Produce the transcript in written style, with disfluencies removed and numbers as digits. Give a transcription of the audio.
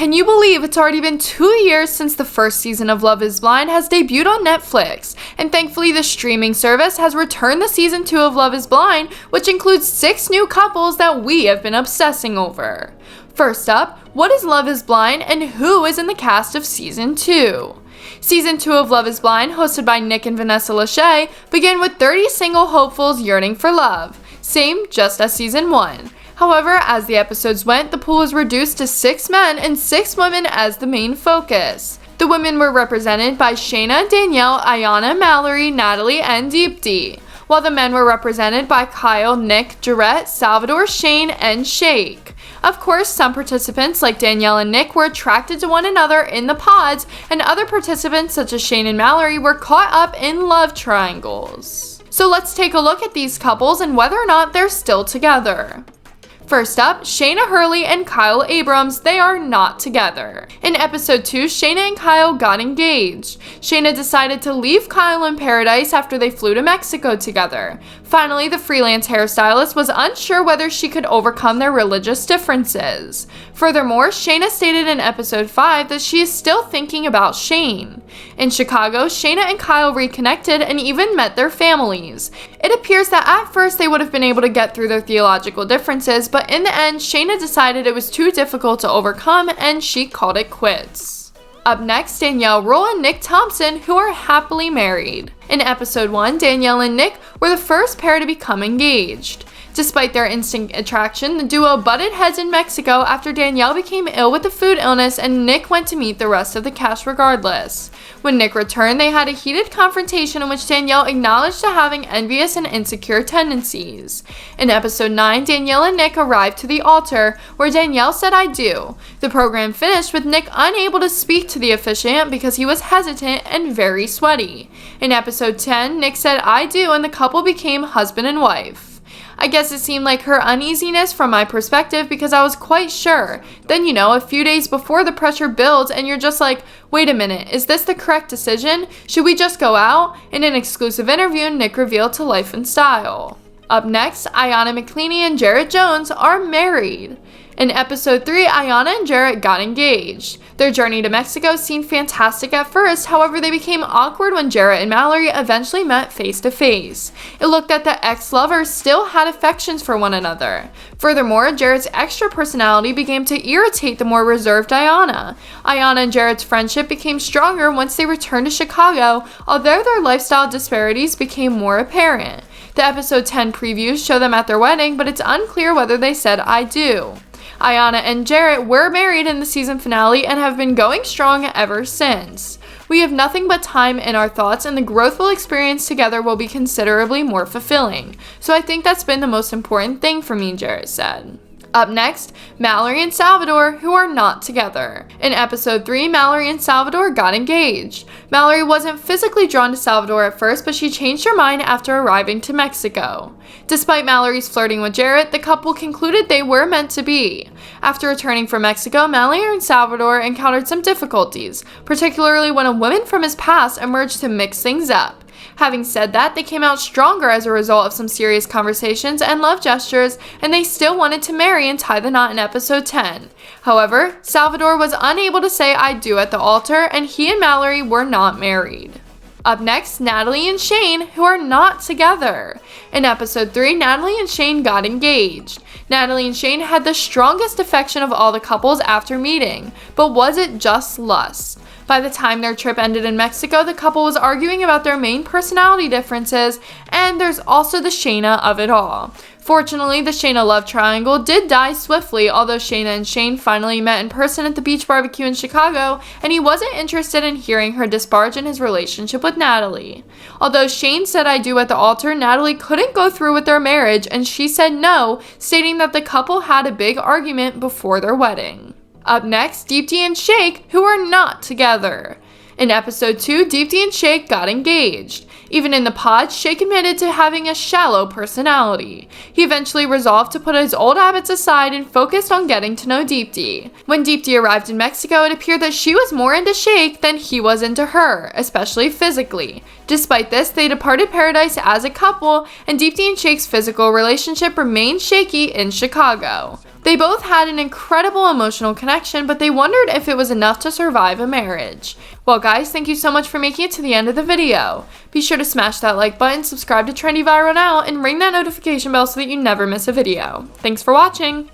Can you believe it's already been 2 years since the first season of Love is Blind has debuted on Netflix, and thankfully the streaming service has returned the season 2 of Love is Blind, which includes 6 new couples that we have been obsessing over. First up, what is Love is Blind and who is in the cast of season 2? Season 2 of Love is Blind, hosted by Nick and Vanessa Lachey, began with 30 single hopefuls yearning for love, same just as season 1. However, as the episodes went, the pool was reduced to 6 men and 6 women as the main focus. The women were represented by Shayna, Danielle, Ayana, Mallory, Natalie, and Deepti, while the men were represented by Kyle, Nick, Salvador, Shane, and Shake. Of course, some participants like Danielle and Nick were attracted to one another in the pods, and other participants such as Shane and Mallory were caught up in love triangles. So let's take a look at these couples and whether or not they're still together. First up, Shayna Hurley and Kyle Abrams, they are not together. In episode 2, Shayna and Kyle got engaged. Shayna decided to leave Kyle in paradise after they flew to Mexico together. Finally, the freelance hairstylist was unsure whether she could overcome their religious differences. Furthermore, Shayna stated in episode 5 that she is still thinking about Shane. In Chicago, Shayna and Kyle reconnected and even met their families. It appears that at first they would have been able to get through their theological differences, but in the end, Shayna decided it was too difficult to overcome and she called it quits. Up next, Danielle, Rowell, and Nick Thompson, who are happily married. In episode 1, Danielle and Nick were the first pair to become engaged. Despite their instant attraction, the duo butted heads in Mexico after Danielle became ill with a food illness and Nick went to meet the rest of the cast regardless. When Nick returned, they had a heated confrontation in which Danielle acknowledged to having envious and insecure tendencies. In episode 9, Danielle and Nick arrived to the altar, where Danielle said "I do." The program finished with Nick unable to speak to the officiant because he was hesitant and very sweaty. In episode 10, Nick said "I do" and the couple became husband and wife. I guess it seemed like her uneasiness from my perspective because I was quite sure. Then, a few days before the pressure builds and you're just like, wait a minute, is this the correct decision? Should we just go out? In an exclusive interview, Nick revealed to Life and Style. Up next, Ayana, McLean, and Jarrett Jones are married. In episode 3, Ayana and Jarrett got engaged. Their journey to Mexico seemed fantastic at first, however they became awkward when Jarrett and Mallory eventually met face to face. It looked that the ex-lovers still had affections for one another. Furthermore, Jarrett's extra personality began to irritate the more reserved Ayana. Ayana and Jarrett's friendship became stronger once they returned to Chicago, although their lifestyle disparities became more apparent. The episode 10 previews show them at their wedding, but it's unclear whether they said "I do." Ayana and Jarrett were married in the season finale and have been going strong ever since. We have nothing but time in our thoughts, and the growth we'll experience together will be considerably more fulfilling. So I think that's been the most important thing for me, Jarrett said. Up next, Mallory and Salvador, who are not together. In episode 3, Mallory and Salvador got engaged. Mallory wasn't physically drawn to Salvador at first, but she changed her mind after arriving to Mexico. Despite Mallory's flirting with Jarrett, the couple concluded they were meant to be. After returning from Mexico, Mallory and Salvador encountered some difficulties, particularly when a woman from his past emerged to mix things up. Having said that, they came out stronger as a result of some serious conversations and love gestures, and they still wanted to marry and tie the knot in episode 10. However, Salvador was unable to say "I do" at the altar, and he and Mallory were not married. Up next, Natalie and Shane, who are not together. In episode 3, Natalie and Shane got engaged. Natalie and Shane had the strongest affection of all the couples after meeting, but was it just lust? By the time their trip ended in Mexico, the couple was arguing about their main personality differences, and there's also the Shayna of it all. Fortunately, the Shayna love triangle did die swiftly, although Shayna and Shane finally met in person at the beach barbecue in Chicago, and he wasn't interested in hearing her disparage in his relationship with Natalie. Although Shane said "I do" at the altar, Natalie couldn't go through with their marriage, and she said no, stating that the couple had a big argument before their wedding. Up next, Deepti and Shake, who are not together. In episode 2, Deepti and Shake got engaged. Even in the pod, Shake admitted to having a shallow personality. He eventually resolved to put his old habits aside and focused on getting to know Deepti. When Deepti arrived in Mexico, it appeared that she was more into Shake than he was into her, especially physically. Despite this, they departed paradise as a couple, and Deepti and Shake's physical relationship remained shaky in Chicago. They both had an incredible emotional connection, but they wondered if it was enough to survive a marriage. Well guys, thank you so much for making it to the end of the video. Be sure to smash that like button, subscribe to Trendy Viral Now, and ring that notification bell so that you never miss a video. Thanks for watching!